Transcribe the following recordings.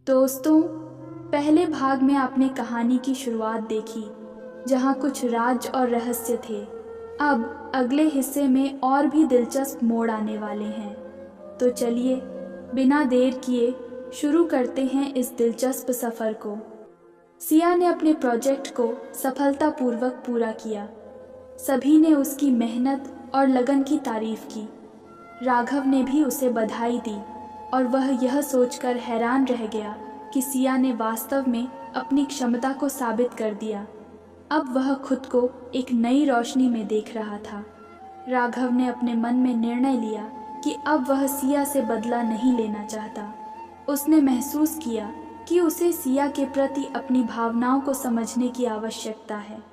दोस्तों, पहले भाग में आपने कहानी की शुरुआत देखी, जहां कुछ राज और रहस्य थे। अब अगले हिस्से में और भी दिलचस्प मोड़ आने वाले हैं। तो चलिए, बिना देर किए शुरू करते हैं इस दिलचस्प सफ़र को। सिया ने अपने प्रोजेक्ट को सफलतापूर्वक पूरा किया। सभी ने उसकी मेहनत और लगन की तारीफ की। राघव ने भी उसे बधाई दी और वह यह सोचकर हैरान रह गया कि सिया ने वास्तव में अपनी क्षमता को साबित कर दिया। अब वह खुद को एक नई रोशनी में देख रहा था। राघव ने अपने मन में निर्णय लिया कि अब वह सिया से बदला नहीं लेना चाहता। उसने महसूस किया कि उसे सिया के प्रति अपनी भावनाओं को समझने की आवश्यकता है।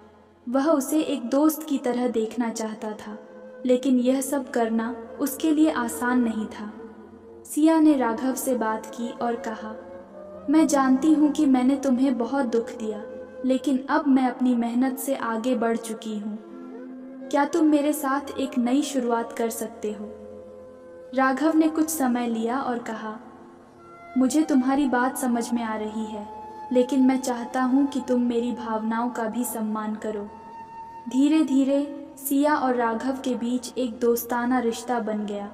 वह उसे एक दोस्त की तरह देखना चाहता था, लेकिन यह सब करना उसके लिए आसान नहीं था। सिया ने राघव से बात की और कहा, मैं जानती हूँ कि मैंने तुम्हें बहुत दुख दिया, लेकिन अब मैं अपनी मेहनत से आगे बढ़ चुकी हूँ। क्या तुम मेरे साथ एक नई शुरुआत कर सकते हो? राघव ने कुछ समय लिया और कहा, मुझे तुम्हारी बात समझ में आ रही है, लेकिन मैं चाहता हूँ कि तुम मेरी भावनाओं का भी सम्मान करो। धीरे धीरे सिया और राघव के बीच एक दोस्ताना रिश्ता बन गया।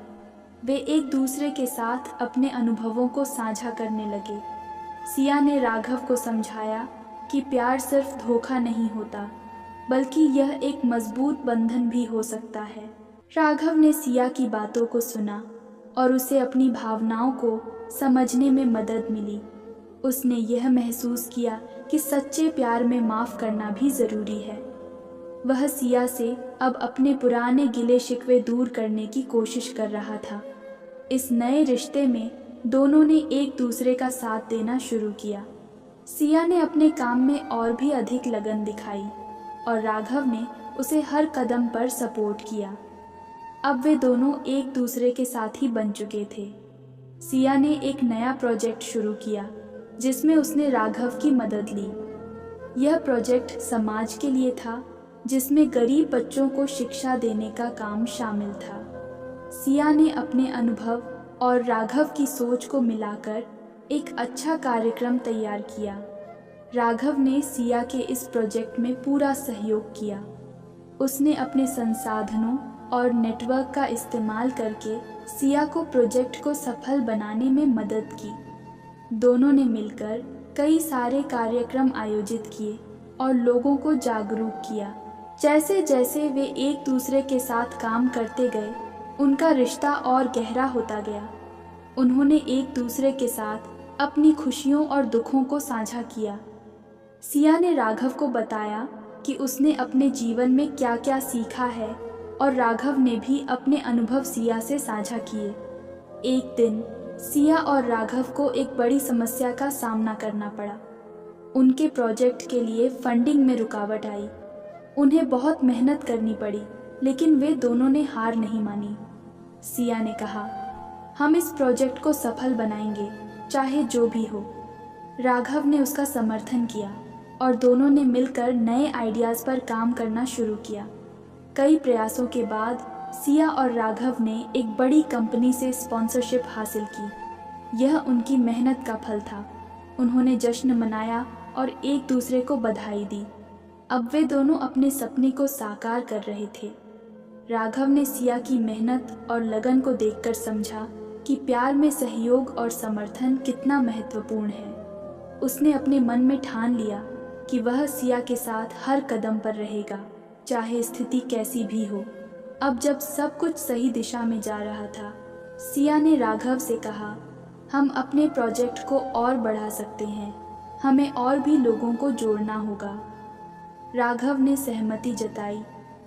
वे एक दूसरे के साथ अपने अनुभवों को साझा करने लगे। सिया ने राघव को समझाया कि प्यार सिर्फ धोखा नहीं होता, बल्कि यह एक मजबूत बंधन भी हो सकता है। राघव ने सिया की बातों को सुना और उसे अपनी भावनाओं को समझने में मदद मिली। उसने यह महसूस किया कि सच्चे प्यार में माफ़ करना भी ज़रूरी है। वह सिया से अब अपने पुराने गिले शिकवे दूर करने की कोशिश कर रहा था। इस नए रिश्ते में दोनों ने एक दूसरे का साथ देना शुरू किया। सिया ने अपने काम में और भी अधिक लगन दिखाई और राघव ने उसे हर कदम पर सपोर्ट किया। अब वे दोनों एक दूसरे के साथ ही बन चुके थे। सिया ने एक नया प्रोजेक्ट शुरू किया, जिसमें उसने राघव की मदद ली। यह प्रोजेक्ट समाज के लिए था, जिसमें गरीब बच्चों को शिक्षा देने का काम शामिल था। सिया ने अपने अनुभव और राघव की सोच को मिलाकर एक अच्छा कार्यक्रम तैयार किया। राघव ने सिया के इस प्रोजेक्ट में पूरा सहयोग किया। उसने अपने संसाधनों और नेटवर्क का इस्तेमाल करके सिया को प्रोजेक्ट को सफल बनाने में मदद की। दोनों ने मिलकर कई सारे कार्यक्रम आयोजित किए और लोगों को जागरूक किया। जैसे जैसे वे एक दूसरे के साथ काम करते गए, उनका रिश्ता और गहरा होता गया। उन्होंने एक दूसरे के साथ अपनी खुशियों और दुखों को साझा किया। सिया ने राघव को बताया कि उसने अपने जीवन में क्या क्या सीखा है और राघव ने भी अपने अनुभव सिया से साझा किए। एक दिन सिया और राघव को एक बड़ी समस्या का सामना करना पड़ा। उनके प्रोजेक्ट के लिए फंडिंग में रुकावट आई। उन्हें बहुत मेहनत करनी पड़ी, लेकिन वे दोनों ने हार नहीं मानी। सिया ने कहा, हम इस प्रोजेक्ट को सफल बनाएंगे, चाहे जो भी हो। राघव ने उसका समर्थन किया और दोनों ने मिलकर नए आइडियाज़ पर काम करना शुरू किया। कई प्रयासों के बाद सिया और राघव ने एक बड़ी कंपनी से स्पॉन्सरशिप हासिल की। यह उनकी मेहनत का फल था। उन्होंने जश्न मनाया और एक दूसरे को बधाई दी। अब वे दोनों अपने सपने को साकार कर रहे थे। राघव ने सिया की मेहनत और लगन को देखकर समझा कि प्यार में सहयोग और समर्थन कितना महत्वपूर्ण है। उसने अपने मन में ठान लिया कि वह सिया के साथ हर कदम पर रहेगा, चाहे स्थिति कैसी भी हो। अब जब सब कुछ सही दिशा में जा रहा था, सिया ने राघव से कहा, हम अपने प्रोजेक्ट को और बढ़ा सकते हैं, हमें और भी लोगों को जोड़ना होगा। राघव ने सहमति जताई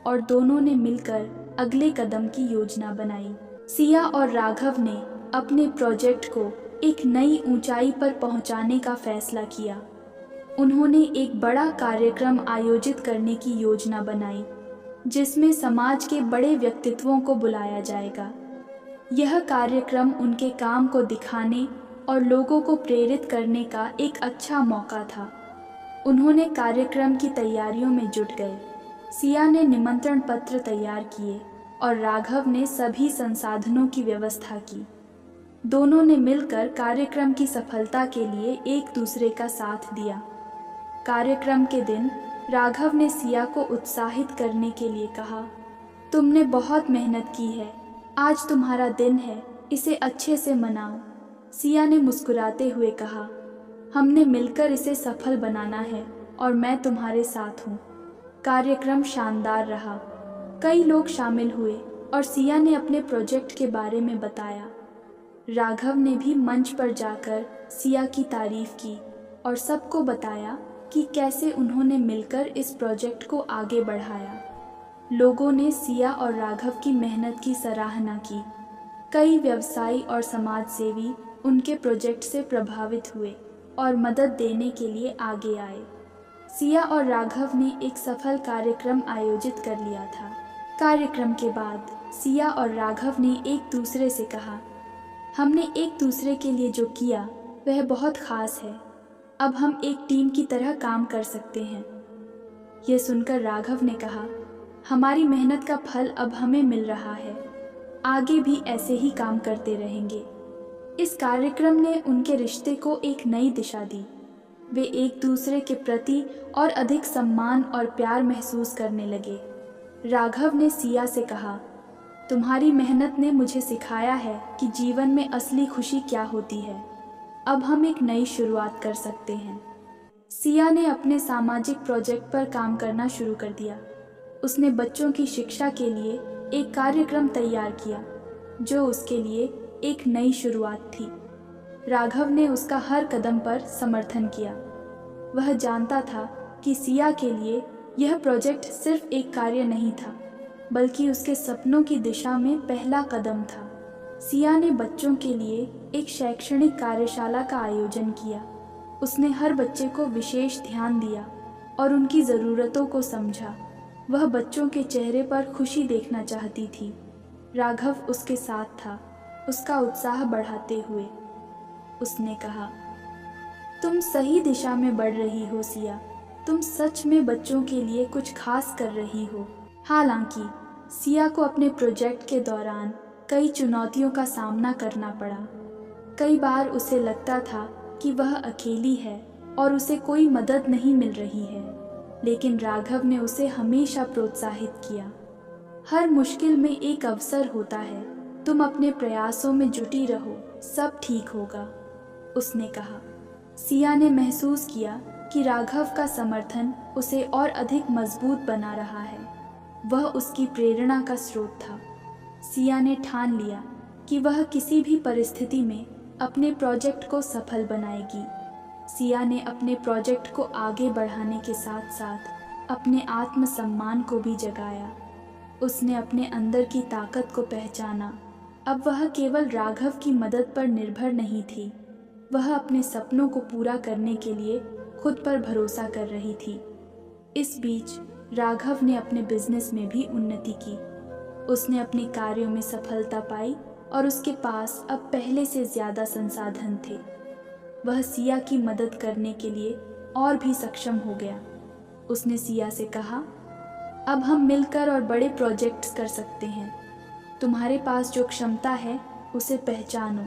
और दोनों ने मिलकर अगले कदम की योजना बनाई। सिया और राघव ने अपने प्रोजेक्ट को एक नई ऊंचाई पर पहुंचाने का फैसला किया। उन्होंने एक बड़ा कार्यक्रम आयोजित करने की योजना बनाई, जिसमें समाज के बड़े व्यक्तित्वों को बुलाया जाएगा। यह कार्यक्रम उनके काम को दिखाने और लोगों को प्रेरित करने का एक अच्छा मौका था। उन्होंने कार्यक्रम की तैयारियों में जुट गए। सिया ने निमंत्रण पत्र तैयार किए और राघव ने सभी संसाधनों की व्यवस्था की। दोनों ने मिलकर कार्यक्रम की सफलता के लिए एक दूसरे का साथ दिया। कार्यक्रम के दिन राघव ने सिया को उत्साहित करने के लिए कहा, तुमने बहुत मेहनत की है, आज तुम्हारा दिन है, इसे अच्छे से मनाओ। सिया ने मुस्कुराते हुए कहा, हमने मिलकर इसे सफल बनाना है और मैं तुम्हारे साथ हूँ। कार्यक्रम शानदार रहा। कई लोग शामिल हुए और सिया ने अपने प्रोजेक्ट के बारे में बताया। राघव ने भी मंच पर जाकर सिया की तारीफ की और सबको बताया कि कैसे उन्होंने मिलकर इस प्रोजेक्ट को आगे बढ़ाया। लोगों ने सिया और राघव की मेहनत की सराहना की। कई व्यवसायी और समाजसेवी उनके प्रोजेक्ट से प्रभावित हुए और मदद देने के लिए आगे आए। सिया और राघव ने एक सफल कार्यक्रम आयोजित कर लिया था। कार्यक्रम के बाद सिया और राघव ने एक दूसरे से कहा, हमने एक दूसरे के लिए जो किया वह बहुत ख़ास है। अब हम एक टीम की तरह काम कर सकते हैं। यह सुनकर राघव ने कहा, हमारी मेहनत का फल अब हमें मिल रहा है, आगे भी ऐसे ही काम करते रहेंगे। इस कार्यक्रम ने उनके रिश्ते को एक नई दिशा दी। वे एक दूसरे के प्रति और अधिक सम्मान और प्यार महसूस करने लगे। राघव ने सिया से कहा, तुम्हारी मेहनत ने मुझे सिखाया है कि जीवन में असली खुशी क्या होती है। अब हम एक नई शुरुआत कर सकते हैं। सिया ने अपने सामाजिक प्रोजेक्ट पर काम करना शुरू कर दिया। उसने बच्चों की शिक्षा के लिए एक कार्यक्रम तैयार किया जो उसके लिए एक नई शुरुआत थी। राघव ने उसका हर कदम पर समर्थन किया। वह जानता था कि सिया के लिए यह प्रोजेक्ट सिर्फ एक कार्य नहीं था, बल्कि उसके सपनों की दिशा में पहला कदम था। सिया ने बच्चों के लिए एक शैक्षणिक कार्यशाला का आयोजन किया। उसने हर बच्चे को विशेष ध्यान दिया और उनकी ज़रूरतों को समझा। वह बच्चों के चेहरे पर खुशी देखना चाहती थी। राघव उसके साथ था, उसका उत्साह बढ़ाते हुए। उसने कहा, तुम सही दिशा में बढ़ रही हो सिया, तुम सच में बच्चों के लिए कुछ खास कर रही हो। हालांकि सिया को अपने प्रोजेक्ट के दौरान कई चुनौतियों का सामना करना पड़ा। कई बार उसे लगता था कि वह अकेली है और उसे कोई मदद नहीं मिल रही है, लेकिन राघव ने उसे हमेशा प्रोत्साहित किया। हर मुश्किल में एक अवसर होता है, तुम अपने प्रयासों में जुटी रहो, सब ठीक होगा, उसने कहा। सिया ने महसूस किया कि राघव का समर्थन उसे और अधिक मजबूत बना रहा है। वह उसकी प्रेरणा का स्रोत था। सिया ने ठान लिया कि वह किसी भी परिस्थिति में अपने प्रोजेक्ट को सफल बनाएगी। सिया ने अपने प्रोजेक्ट को आगे बढ़ाने के साथ साथ अपने आत्मसम्मान को भी जगाया। उसने अपने अंदर की ताकत को पहचाना। अब वह केवल राघव की मदद पर निर्भर नहीं थी, वह अपने सपनों को पूरा करने के लिए खुद पर भरोसा कर रही थी। इस बीच राघव ने अपने बिजनेस में भी उन्नति की। उसने अपने कार्यों में सफलता पाई और उसके पास अब पहले से ज़्यादा संसाधन थे। वह सिया की मदद करने के लिए और भी सक्षम हो गया। उसने सिया से कहा, अब हम मिलकर और बड़े प्रोजेक्ट्स कर सकते हैं। तुम्हारे पास जो क्षमता है उसे पहचानो।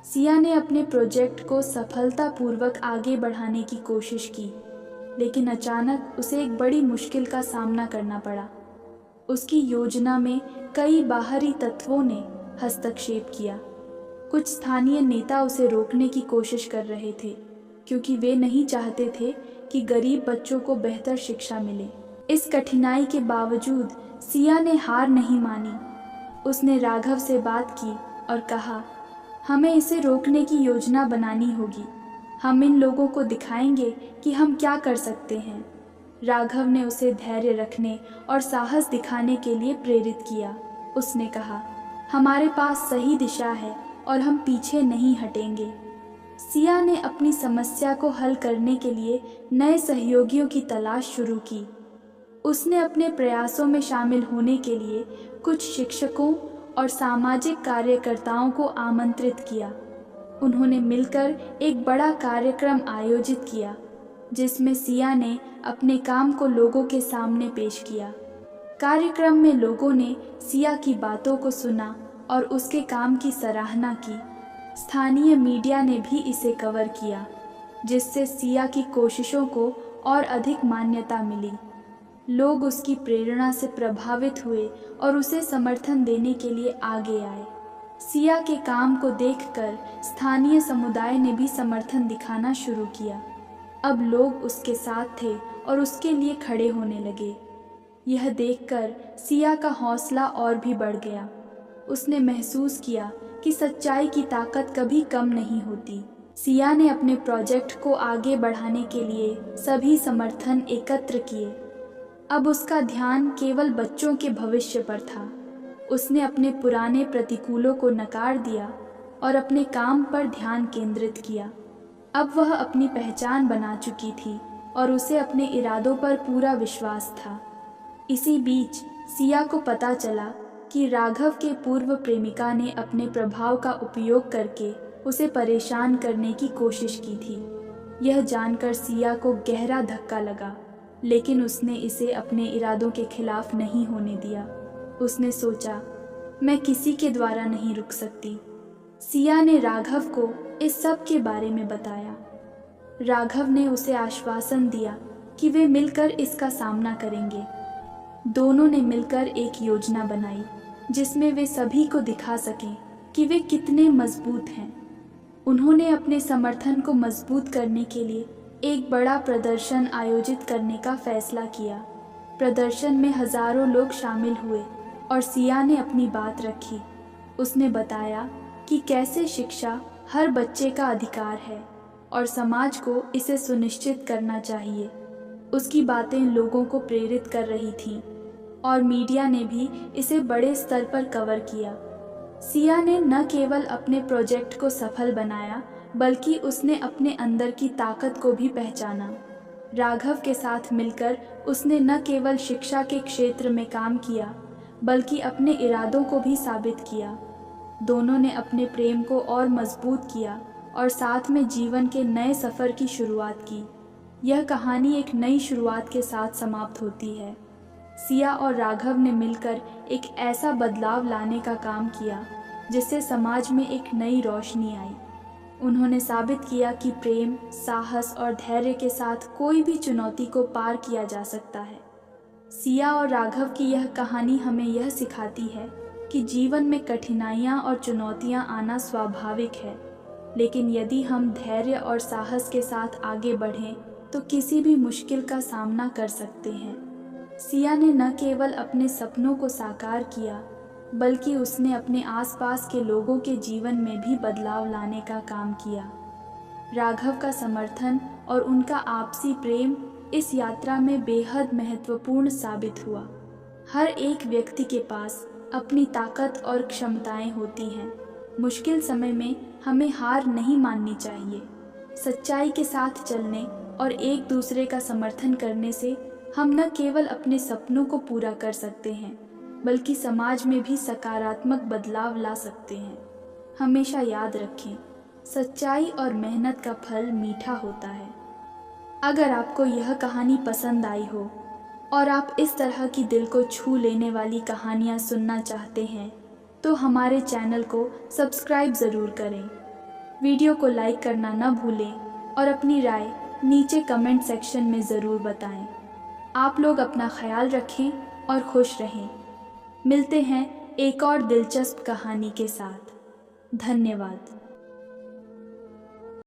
सिया ने अपने प्रोजेक्ट को सफलतापूर्वक आगे बढ़ाने की कोशिश की, लेकिन अचानक उसे एक बड़ी मुश्किल का सामना करना पड़ा। उसकी योजना में कई बाहरी तत्वों ने हस्तक्षेप किया। कुछ स्थानीय नेता उसे रोकने की कोशिश कर रहे थे, क्योंकि वे नहीं चाहते थे कि गरीब बच्चों को बेहतर शिक्षा मिले। इस कठिनाई के बावजूद सिया ने हार नहीं मानी। उसने राघव से बात की और कहा, हमें इसे रोकने की योजना बनानी होगी। हम इन लोगों को दिखाएंगे कि हम क्या कर सकते हैं। राघव ने उसे धैर्य रखने और साहस दिखाने के लिए प्रेरित किया। उसने कहा, हमारे पास सही दिशा है और हम पीछे नहीं हटेंगे। सिया ने अपनी समस्या को हल करने के लिए नए सहयोगियों की तलाश शुरू की। उसने अपने प्रयासों में शामिल होने के लिए कुछ शिक्षकों और सामाजिक कार्यकर्ताओं को आमंत्रित किया। उन्होंने मिलकर एक बड़ा कार्यक्रम आयोजित किया, जिसमें सिया ने अपने काम को लोगों के सामने पेश किया। कार्यक्रम में लोगों ने सिया की बातों को सुना और उसके काम की सराहना की। स्थानीय मीडिया ने भी इसे कवर किया, जिससे सिया की कोशिशों को और अधिक मान्यता मिली। लोग उसकी प्रेरणा से प्रभावित हुए और उसे समर्थन देने के लिए आगे आए। सिया के काम को देखकर स्थानीय समुदाय ने भी समर्थन दिखाना शुरू किया। अब लोग उसके साथ थे और उसके लिए खड़े होने लगे। यह देखकर सिया का हौसला और भी बढ़ गया। उसने महसूस किया कि सच्चाई की ताकत कभी कम नहीं होती। सिया ने अपने प्रोजेक्ट को आगे बढ़ाने के लिए सभी समर्थन एकत्र किए। अब उसका ध्यान केवल बच्चों के भविष्य पर था। उसने अपने पुराने प्रतिकूलों को नकार दिया और अपने काम पर ध्यान केंद्रित किया। अब वह अपनी पहचान बना चुकी थी और उसे अपने इरादों पर पूरा विश्वास था। इसी बीच सिया को पता चला कि राघव के पूर्व प्रेमिका ने अपने प्रभाव का उपयोग करके उसे परेशान करने की कोशिश की थी। यह जानकर सिया को गहरा धक्का लगा, लेकिन उसने इसे अपने इरादों के खिलाफ नहीं होने दिया। उसने सोचा, मैं किसी के द्वारा नहीं रुक सकती। सिया ने राघव को इस सब के बारे में बताया। राघव ने उसे आश्वासन दिया कि वे मिलकर इसका सामना करेंगे। दोनों ने मिलकर एक योजना बनाई जिसमें वे सभी को दिखा सकें कि वे कितने मजबूत हैं। उन्होंने अपने समर्थन को मजबूत करने के लिए एक बड़ा प्रदर्शन आयोजित करने का फैसला किया। प्रदर्शन में हजारों लोग शामिल हुए और सिया ने अपनी बात रखी। उसने बताया कि कैसे शिक्षा हर बच्चे का अधिकार है और समाज को इसे सुनिश्चित करना चाहिए। उसकी बातें लोगों को प्रेरित कर रही थीं और मीडिया ने भी इसे बड़े स्तर पर कवर किया। सिया ने न केवल अपने प्रोजेक्ट को सफल बनाया, बल्कि उसने अपने अंदर की ताकत को भी पहचाना। राघव के साथ मिलकर उसने न केवल शिक्षा के क्षेत्र में काम किया, बल्कि अपने इरादों को भी साबित किया। दोनों ने अपने प्रेम को और मजबूत किया और साथ में जीवन के नए सफ़र की शुरुआत की। यह कहानी एक नई शुरुआत के साथ समाप्त होती है। सिया और राघव ने मिलकर एक ऐसा बदलाव लाने का काम किया जिससे समाज में एक नई रोशनी आई। उन्होंने साबित किया कि प्रेम, साहस और धैर्य के साथ कोई भी चुनौती को पार किया जा सकता है। सिया और राघव की यह कहानी हमें यह सिखाती है कि जीवन में कठिनाइयाँ और चुनौतियाँ आना स्वाभाविक है, लेकिन यदि हम धैर्य और साहस के साथ आगे बढ़ें तो किसी भी मुश्किल का सामना कर सकते हैं। सिया ने न केवल अपने सपनों को साकार किया, बल्कि उसने अपने आसपास के लोगों के जीवन में भी बदलाव लाने का काम किया। राघव का समर्थन और उनका आपसी प्रेम इस यात्रा में बेहद महत्वपूर्ण साबित हुआ। हर एक व्यक्ति के पास अपनी ताकत और क्षमताएं होती हैं। मुश्किल समय में हमें हार नहीं माननी चाहिए। सच्चाई के साथ चलने और एक दूसरे का समर्थन करने से हम न केवल अपने सपनों को पूरा कर सकते हैं, बल्कि समाज में भी सकारात्मक बदलाव ला सकते हैं। हमेशा याद रखें, सच्चाई और मेहनत का फल मीठा होता है। अगर आपको यह कहानी पसंद आई हो और आप इस तरह की दिल को छू लेने वाली कहानियाँ सुनना चाहते हैं, तो हमारे चैनल को सब्सक्राइब ज़रूर करें। वीडियो को लाइक करना न भूलें और अपनी राय नीचे कमेंट सेक्शन में ज़रूर बताएं। आप लोग अपना ख्याल रखें और खुश रहें। मिलते हैं एक और दिलचस्प कहानी के साथ। धन्यवाद।